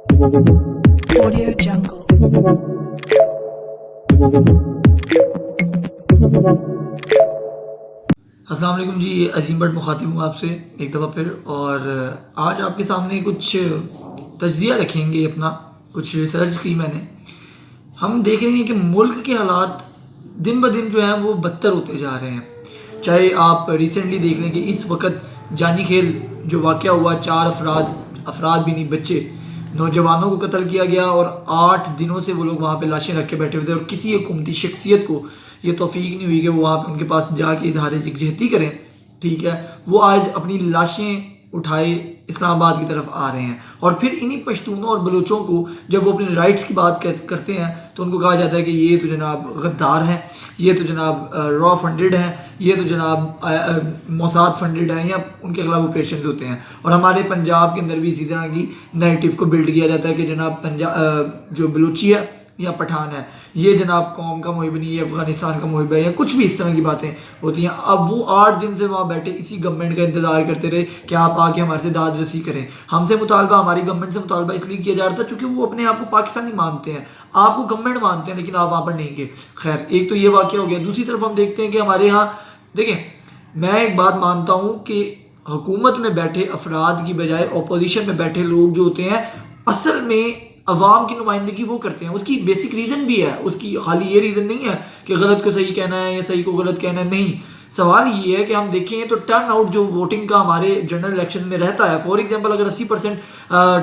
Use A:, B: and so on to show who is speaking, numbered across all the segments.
A: Audio Jungle.
B: अस्सलाम वालेकुम जी, अजीम but मुखातिब हूँ आपसे एक दफ़ा फिर। और आज आपके सामने कुछ तज्ज़िया रखेंगे अपना, कुछ रिसर्च की मैंने। हम देख रहे हैं कि मुल्क के हालात दिन ब दिन जो है वो बदतर होते जा रहे हैं। चाहे आप रिसेंटली देख लें कि इस वक्त जानी खेल जो वाक़या हुआ, 4 अफराद भी नहीं, बच्चे, नौजवानों को कत्ल किया गया और 8 दिनों से वो लोग वहाँ पे लाशें रख के बैठे हुए थे और किसी हुकूमती शख्सियत को ये तौफीक नहीं हुई कि वो वहाँ पे उनके पास जाके इजहार यकजहती करें। ठीक है, वो आज अपनी लाशें उठाए इस्लामाबाद की तरफ आ रहे हैं। और फिर इन्हीं पश्तूनों और बलूचों को जब वो अपने राइट्स की बात करते हैं तो उनको कहा जाता है कि ये तो जनाब गद्दार हैं, ये तो जनाब रॉ फंडेड हैं, ये तो जनाब मोसाद फंडेड हैं, या उनके खिलाफ ऑपरेशन होते हैं। और हमारे पंजाब के अंदर भी इसी तरह की नैरेटिव को बिल्ड किया जाता है कि जनाब पंजाब जो बलूची है या पठान है, ये जनाब कौम का मुहिब नहीं, ये अफ़गानिस्तान का मुहिब है, या कुछ भी इस तरह की बातें होती हैं। अब वो 8 दिन से वहाँ बैठे इसी गवर्नमेंट का इंतज़ार करते रहे कि आप आके हमारे से दाद रसी करें। हमसे मुतालबा, हमारी गवर्नमेंट से मुतालबा इसलिए किया जा रहा था क्योंकि वो अपने आप को पाकिस्तानी मानते हैं, आपको गवर्नमेंट मानते हैं, लेकिन आप वहाँ पर नहीं गए। खैर, एक तो ये वाक़या हो गया। दूसरी तरफ हम देखते हैं कि हमारे यहाँ, देखें, मैं एक बात मानता हूँ कि हुकूमत में बैठे अफराद की बजाय अपोजिशन में बैठे लोग जो होते हैं असल में अवाम की नुमाइंदगी वो करते हैं। उसकी बेसिक रीज़न भी है, उसकी खाली ये रीज़न नहीं है कि गलत को सही कहना है या सही को गलत कहना है, नहीं। सवाल ये है कि हम देखें तो टर्न आउट जो वोटिंग का हमारे जनरल इलेक्शन में रहता है, फॉर एग्जांपल अगर 80%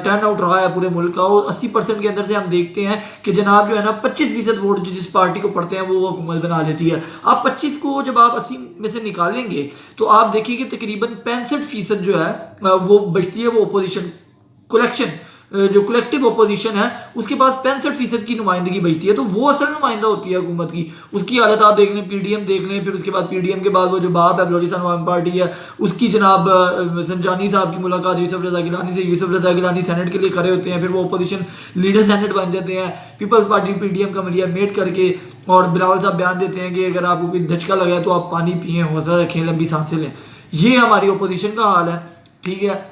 B: टर्न आउट रहा है पूरे मुल्क का, और 80% के अंदर से हम देखते हैं कि जनाब जो है ना 25% वोट जो जिस पार्टी को पड़ते हैं वो हुकूमत बना लेती है। आप 25 को जब आप 80 में से निकालेंगे तो आप देखिए कि तकरीबन 65% जो है वो बचती है, वो अपोजिशन कलेक्शन, जो कलेक्टिव अपोजिशन है उसके पास 65% की नुमाइंदगी बचती है। तो वो असल नुमाइंदा होती है हुकूमत की। उसकी हालत आप देख लें, पीडीएम देख लें, फिर उसके बाद पीडीएम के बाद वो जो बाप है बलोचिस्तान अवामी पार्टी है, उसकी जनाब संजानी साहब की मुलाकात यूसुफ रज़ा गिलानी से, यूसुफ रज़ा गिलानी सेनेट के लिए खड़े होते हैं, फिर वो अपोजिशन लीडर सेनेट बन जाते हैं, पीपल्स पार्टी पीडीएम का मरिया मेट करके। और बिलावल साहब बयान देते हैं कि अगर आपको कोई धचका लगा है तो आप पानी पिए, हौसला रखें, लंबी सांसें लें। ये हमारी अपोजिशन का हाल है। ठीक है,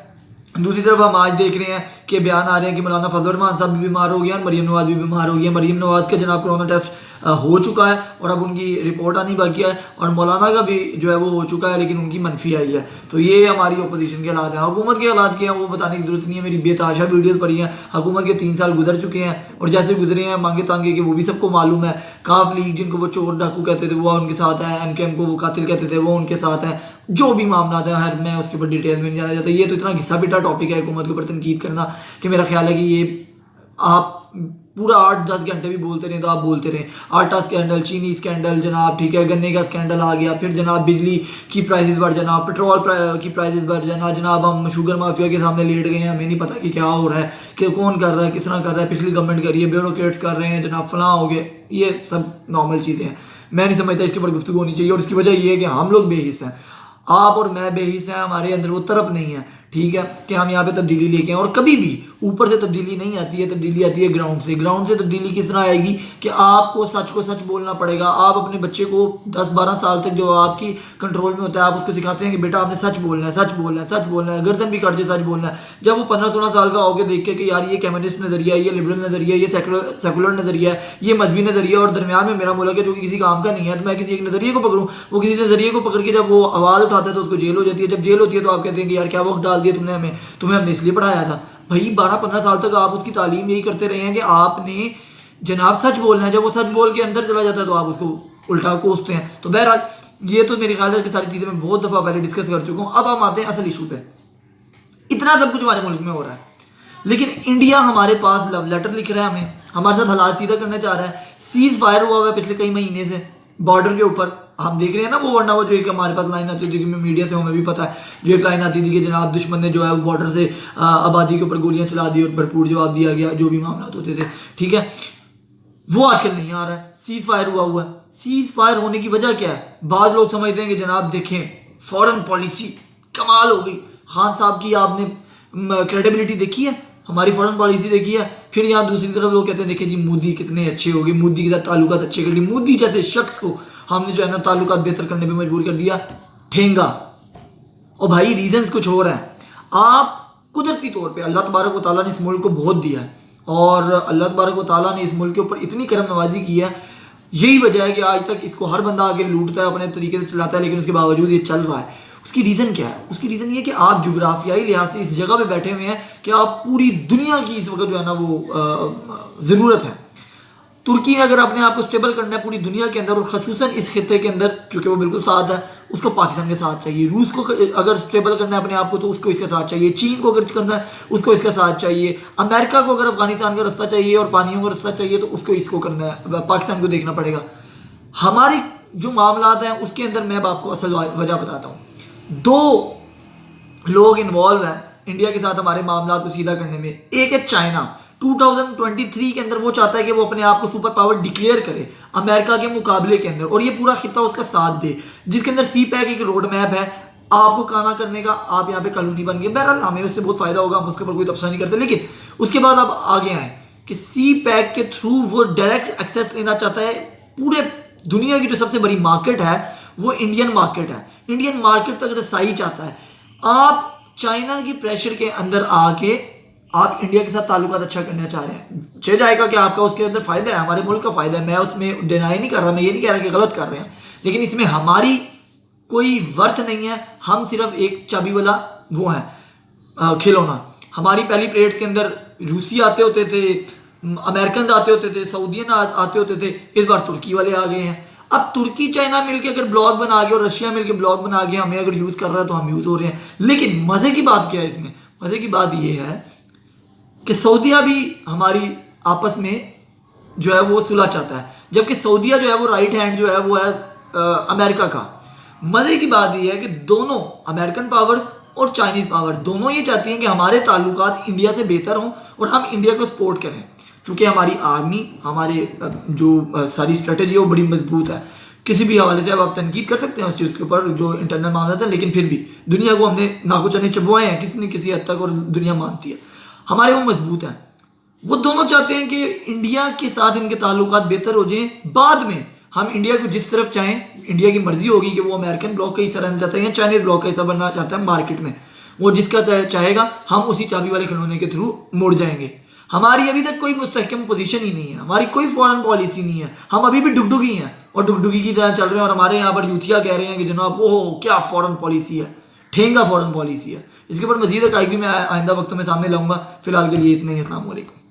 B: दूसरी तरफ हम आज देख रहे हैं कि बयान आ रहे हैं कि मौलाना फजल रहमान साहब भी बीमार हो गए और मरीम नवाज भी बीमार हो गई है। मरीम नवाज का जनाब कोरोना टेस्ट हो चुका है और अब उनकी रिपोर्ट आनी बाकी है, और मौलाना का भी जो है वो हो चुका है लेकिन उनकी मनफी आई है। तो ये हमारी अपोजिशन के हालात हैं। हुकूमत के हालात क्या हैं वो बताने की जरूरत नहीं है, मेरी बेताशा वीडियोस पड़ी हैं। हुकूमत के 3 साल गुजर चुके हैं और जैसे गुजरे हैं मांगे तांगे के वो भी सबको मालूम है। काफ लीग जिनको वो चोर डाकू कहते थे वो उनके साथ है, MKM को वो कातिल कहते थे वो उनके साथ है। जो भी मामला है, हर मैं उसके ऊपर डिटेल में नहीं जाना चाहता। ये तो इतना घिसा पिटा टॉपिक है हुकूमत के ऊपर तनकीद करना कि मेरा ख्याल है कि ये आप पूरा 8-10 घंटे भी बोलते रहे तो आप बोलते रहे। आटा स्कैंडल, चीनी स्कैंडल जनाब, ठीक है, गन्ने का स्कैंडल आ गया, फिर जनाब बिजली की प्राइसेस बढ़ जाना, पेट्रोल की प्राइसेस बढ़ जाना, जनाब हम शुगर माफिया के सामने लेट गए हैं, हमें नहीं पता कि क्या हो रहा है, कि कौन कर रहा है, किस तरह कर रहा है, पिछली गवर्नमेंट कर रही है, ब्यूरोक्रेट्स कर रहे हैं जनाब, फलां हो गए। ये सब नॉर्मल चीज़ें हैं, मैं नहीं समझता इसके ऊपर गुफ्तगू होनी चाहिए। और इसकी वजह ये है कि हम लोग बेहिस हैं, आप और मैं बेहिस हैं, हमारे अंदर वो तरफ नहीं है, ठीक है, कि हम यहाँ पे तब्दीली लेके आए। और कभी भी ऊपर से तब्दीली नहीं आती है, तब्दीली आती है ग्राउंड से। ग्राउंड से तब्दीली किस तरह आएगी कि आपको सच बोलना पड़ेगा। आप अपने बच्चे को 10-12 साल तक जो आपकी कंट्रोल में होता है, आप उसको सिखाते हैं कि बेटा आपने सच बोलना है, सच बोलना है, सच बोलना है, गर्दन भी काट के सच बोलना है। जब वो 15-16 साल का होकर देख के कि यार ये कम्युनिस्ट नजरिया है, ये लिबरल नजरिया है, ये सेकुलर नजरिया है, ये मजहबी नजरिया है, और दरमियान में मेरा मुल्क है जो कि किसी काम का नहीं है, तो मैं किसी एक नजरिए को पकड़ूँ। वो किसी नजरिए को पकड़ के जब वो आवाज़ उठाता है तो उसको जेल हो जाती है। जब जेल होती है तो आप कहते हैं कि यार क्या वक्त डाल दिया तुमने हमें, तुम्हें हमने इसलिए पढ़ाया था। भाई 12-15 साल तक आप उसकी तालीम यही करते रहे हैं कि आपने जनाब सच बोलना है। जब वो सच बोल के अंदर चला जाता है तो आप उसको उल्टा कोसते हैं। तो बहरहाल ये तो मेरे ख्याल है कि सारी चीज़ें मैं बहुत दफ़ा पहले डिस्कस कर चुका हूँ। अब हम आते हैं असल इशू पे। इतना सब कुछ हमारे मुल्क में हो रहा है, लेकिन इंडिया हमारे पास लव लेटर लिख रहा है, हमें हमारे साथ हालात सीधा करना चाह रहा है। सीज फायर हुआ है पिछले कई महीने से बॉर्डर के ऊपर, हम देख रहे हैं ना वो, वरना वो जो एक हमारे पास लाइन आती थी कि मीडिया से हमें भी पता है, जो एक लाइन आती थी कि जनाब दुश्मन ने जो है वो बॉर्डर से आबादी के ऊपर गोलियां चला दी और भरपूर जवाब दिया गया, जो भी मामला होते थे, ठीक है, वो आजकल नहीं आ रहा है। सीज फायर हुआ है। सीज फायर होने की वजह क्या है? बाद लोग समझते हैं कि जनाब देखें फॉरेन पॉलिसी कमाल हो गई, खान साहब की आपने क्रेडिबिलिटी देखी है, हमारी फॉरेन पॉलिसी देखी है। फिर यहाँ दूसरी तरफ लोग कहते हैं देखिए जी मोदी कितने अच्छे हो गए, मोदी के साथ ताल्लुकात अच्छे कर लिए, मोदी जैसे शख्स को हमने जो है ना ताल्लुकात बेहतर करने पे मजबूर कर दिया, ठेंगा। और भाई रीजंस कुछ और हैं। आप कुदरती तौर पे अल्लाह तबारक व तआला ने इस मुल्क को बहुत दिया है, और अल्लाह तबारक व तआला ने इस मुल्क के ऊपर इतनी करम नवाजी की है। यही वजह है कि आज तक इसको हर बंदा आके लूटता है, अपने तरीके से चलाता है, लेकिन उसके बावजूद ये चल रहा है। उसकी रीज़न क्या है? उसकी रीज़न ये है कि आप जुग्राफियाई लिहाज से इस जगह पे बैठे हुए हैं कि आप पूरी दुनिया की इस वक्त जो है ना वो ज़रूरत है। तुर्की ने अगर अपने आप को स्टेबल करना है पूरी दुनिया के अंदर और ख़ुसूसन इस खित्ते के अंदर, चूँकि वो बिल्कुल साथ है, उसको पाकिस्तान के साथ चाहिए। रूस को अगर स्टेबल करना है अपने आप को तो उसको इसके साथ चाहिए। चीन को अगर करना है उसको इसका साथ चाहिए। अमेरिका को अगर अफगानिस्तान का रास्ता चाहिए और पानियों का रास्ता चाहिए तो उसको इसको करना है, पाकिस्तान को देखना पड़ेगा। हमारे जो मामलात हैं उसके अंदर मैं आपको असल वजह बताता हूँ। दो लोग इन्वॉल्व हैं इंडिया के साथ हमारे मामलात को सीधा करने में। एक है चाइना। 2023 के अंदर वो चाहता है कि वो अपने आप को सुपर पावर डिक्लेयर करे अमेरिका के मुकाबले के अंदर, और ये पूरा खित्ता उसका साथ दे, जिसके अंदर सी पैक एक रोड मैप है आपको काना करने का। आप यहाँ पे कॉलोनी बन गए, बहरहाल हमें उससे बहुत फायदा होगा, हम उसके ऊपर कोई तबसरा नहीं करते। लेकिन उसके बाद आप आगे आए कि सी पैक के थ्रू वो डायरेक्ट एक्सेस लेना चाहता है पूरे दुनिया की जो सबसे बड़ी मार्केट है वो इंडियन मार्केट है। इंडियन मार्केट तक रसाई चाहता है। आप चाइना की प्रेशर के अंदर आके आप इंडिया के साथ ताल्लुकात अच्छा करना चाह रहे हैं। चल जाएगा कि आपका उसके अंदर फ़ायदा है, हमारे मुल्क का फ़ायदा है, मैं उसमें डिनाई नहीं कर रहा, मैं ये नहीं कह रहा कि गलत कर रहे हैं, लेकिन इसमें हमारी कोई वर्थ नहीं है। हम सिर्फ एक चाबी वाला वो है खिलौना। हमारी पहली परेड्स के अंदर रूसी आते होते थे, अमेरिकन आते होते थे, सऊदियन आते होते थे, इस बार तुर्की वाले आ गए हैं। अब तुर्की चाइना मिलके अगर ब्लॉग बना के और रशिया मिलके ब्लॉग बना के हमें अगर यूज़ कर रहा है तो हम यूज़ हो रहे हैं। लेकिन मज़े की बात क्या है इसमें? मज़े की बात ये है कि सऊदिया भी हमारी आपस में जो है वो सुलह चाहता है, जबकि सऊदिया जो है वो राइट हैंड जो है वो है अमेरिका का। मज़े की बात ये है कि दोनों अमेरिकन पावर्स और चाइनीज़ पावर दोनों ये चाहती हैं कि हमारे ताल्लुकात इंडिया से बेहतर हों और हम इंडिया को सपोर्ट करें, चूँकि हमारी आर्मी, हमारे जो सारी स्ट्रेटजी है वो बड़ी मजबूत है। किसी भी हवाले से अब आप तनकीद कर सकते हैं उस चीज़ के ऊपर जो इंटरनल मामला था, लेकिन फिर भी दुनिया को हमने नाको चने चबवाए हैं किसी न किसी हद तक, और दुनिया मानती है हमारे वो मजबूत हैं। वो दोनों चाहते हैं कि इंडिया के साथ इनके ताल्लुकात बेहतर हो जाएं, बाद में हम इंडिया को जिस तरफ चाहें, इंडिया की मर्जी होगी कि वो अमेरिकन ब्लॉक का हिस्सा रहना चाहता है या चाइनीज़ ब्लॉक का हिस्सा बनना चाहता है। मार्केट में वो जिसका चाहेगा हम उसी चाबी वाले खिलौने के थ्रू मुड़ जाएंगे। हमारी अभी तक कोई मुस्तहकम पोजीशन ही नहीं है, हमारी कोई फॉरेन पॉलिसी नहीं है, हम अभी भी डुगडुगी हैं और डुगडुगी की तरह चल रहे हैं। और हमारे यहाँ पर यूथिया कह रहे हैं कि जनाब ओह क्या फॉरेन पॉलिसी है, ठेंगा फॉरेन पॉलिसी है। इसके ऊपर मजीद हक़ाइक़ भी मैं आइंदा वक्तों में सामने लाऊंगा। फिलहाल के लिए इतने ही। अस्सलाम वालेकुम।